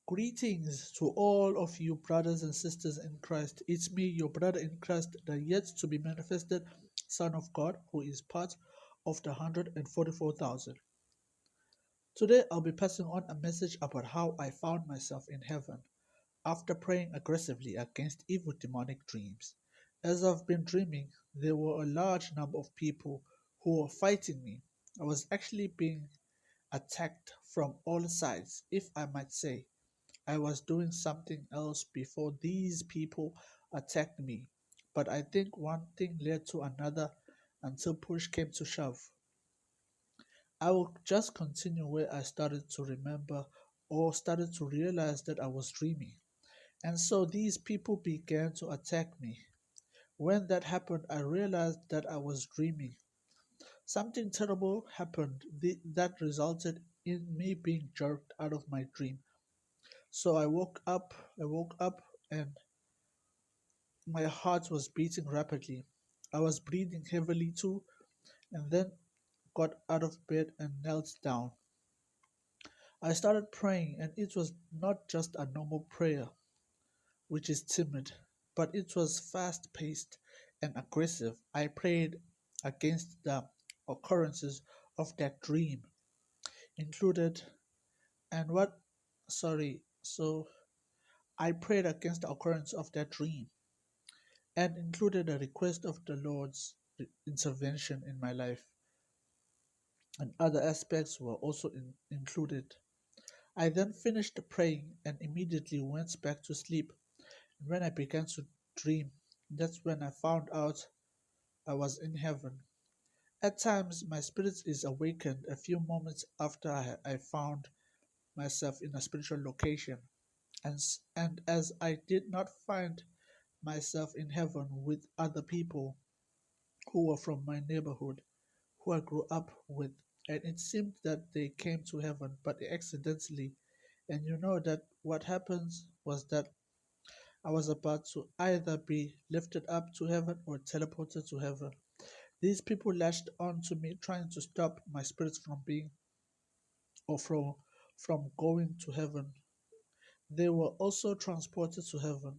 Greetings to all of you, brothers and sisters in Christ. It's me, your brother in Christ, the yet to be manifested Son of God, who is part of the 144,000. Today, I'll be passing on a message about how I found myself in heaven after praying aggressively against evil demonic dreams. As I've been dreaming, there were a large number of people who were fighting me. I was actually being attacked from all sides, if I might say. I was doing something else before these people attacked me. But I think one thing led to another until push came to shove. I will just continue where I started to remember or started to realize that I was dreaming. And so these people began to attack me. When that happened, I realized that I was dreaming. Something terrible happened that resulted in me being jerked out of my dream. So I woke up and my heart was beating rapidly. I was breathing heavily too, and then got out of bed and knelt down. I started praying, and it was not just a normal prayer, which is timid, but it was fast paced and aggressive. I prayed against the occurrences of that dream, included and what sorry, so I prayed against the occurrence of that dream and included a request of the Lord's intervention in my life, and other aspects were also included. I then finished praying and immediately went back to sleep. And when I began to dream, that's when I found out I was in heaven. At times, my spirit is awakened a few moments after I found myself in a spiritual location. And as I did not find myself in heaven with other people who were from my neighborhood, who I grew up with, and it seemed that they came to heaven, but accidentally. And you know that what happens was that I was about to either be lifted up to heaven or teleported to heaven. These people latched on to me, trying to stop my spirits from being or from going to heaven. They were also transported to heaven.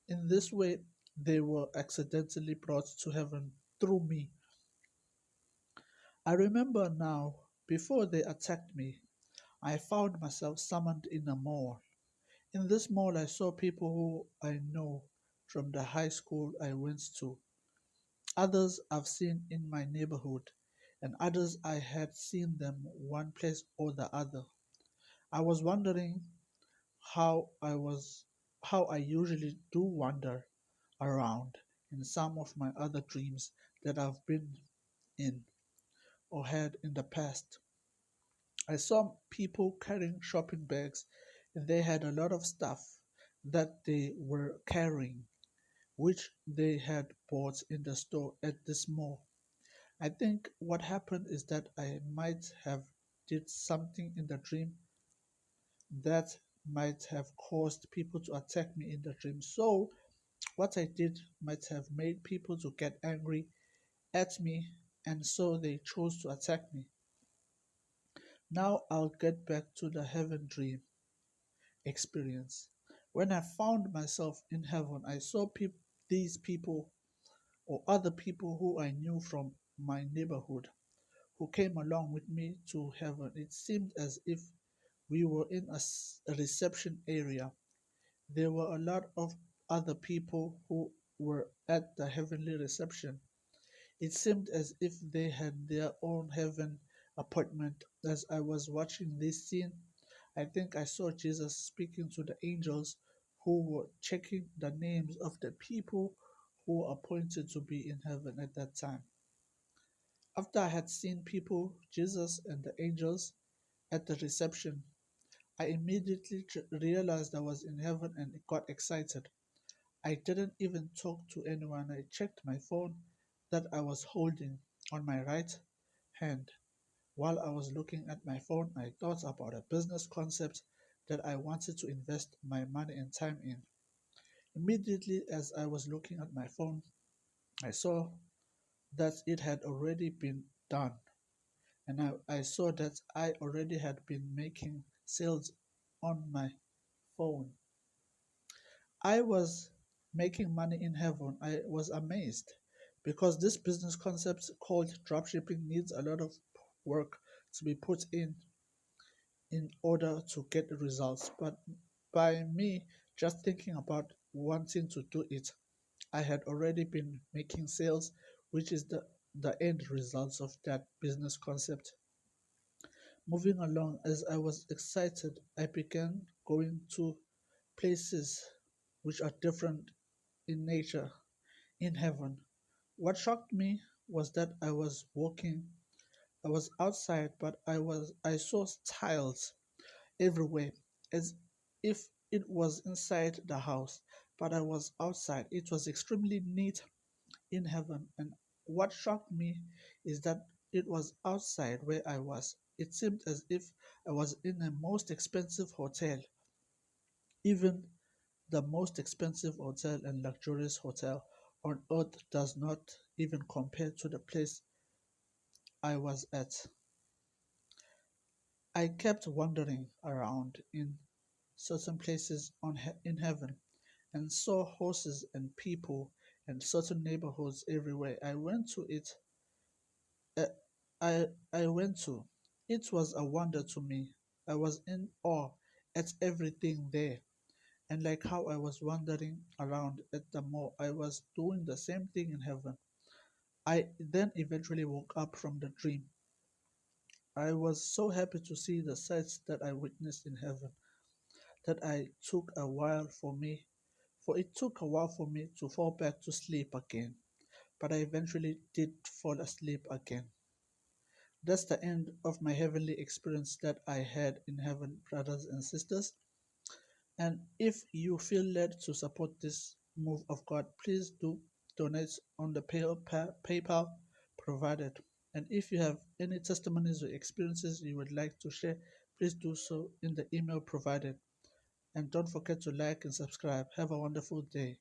In this way, they were accidentally brought to heaven through me. I remember now, before they attacked me, I found myself summoned in a mall. In this mall, I saw people who I know from the high school I went to. Others I've seen in my neighborhood, and others I had seen them one place or the other. I was wondering how I was how I usually do wander around in some of my other dreams that I've been in or had in the past. I saw people carrying shopping bags, and they had a lot of stuff that they were carrying, which they had bought in the store at this mall. I think what happened is that I might have did something in the dream that might have caused people to attack me in the dream. So what I did might have made people to get angry at me, and so they chose to attack me. Now I'll get back to the heaven dream experience. When I found myself in heaven, I saw these people or other people who I knew from my neighborhood who came along with me to heaven. It seemed as if we were in a reception area. There were a lot of other people who were at the heavenly reception. It seemed as if they had their own heaven appointment. As I was watching this scene, I think I saw Jesus speaking to the angels who were checking the names of the people who were appointed to be in heaven at that time. After I had seen people, Jesus and the angels at the reception, I immediately realized I was in heaven and got excited. I didn't even talk to anyone. I checked my phone that I was holding on my right hand. While I was looking at my phone, I thought about a business concept that I wanted to invest my money and time in. Immediately, as I was looking at my phone, I saw that it had already been done, and I saw that I already had been making sales on my phone. I was making money in heaven. I was amazed because this business concept called dropshipping needs a lot of work to be put in order to get the results. But by me just thinking about wanting to do it, I had already been making sales, which is the end results of that business concept. Moving along, as I was excited, I began going to places which are different in nature in heaven. What shocked me was that I was outside, but I saw tiles everywhere, as if it was inside the house, but I was outside. It was extremely neat in heaven, and what shocked me is that it was outside where I was. It seemed as if I was in a most expensive hotel, even the most expensive hotel and luxurious hotel on earth does not even compare to the place I was at. I kept wandering around in certain places in heaven and saw horses and people and certain neighborhoods everywhere. Uh, I went to. It was a wonder to me. I was in awe at everything there. And like how I was wandering around at the mall, I was doing the same thing in heaven. I then eventually woke up from the dream. I was so happy to see the sights that I witnessed in heaven that it took a while for me to fall back to sleep again, but I eventually did fall asleep again. That's the end of my heavenly experience that I had in heaven, brothers and sisters. And if you feel led to support this move of God, please do donate on the PayPal provided. And if you have any testimonies or experiences you would like to share, please do so in the email provided. And don't forget to like and subscribe. Have a wonderful day.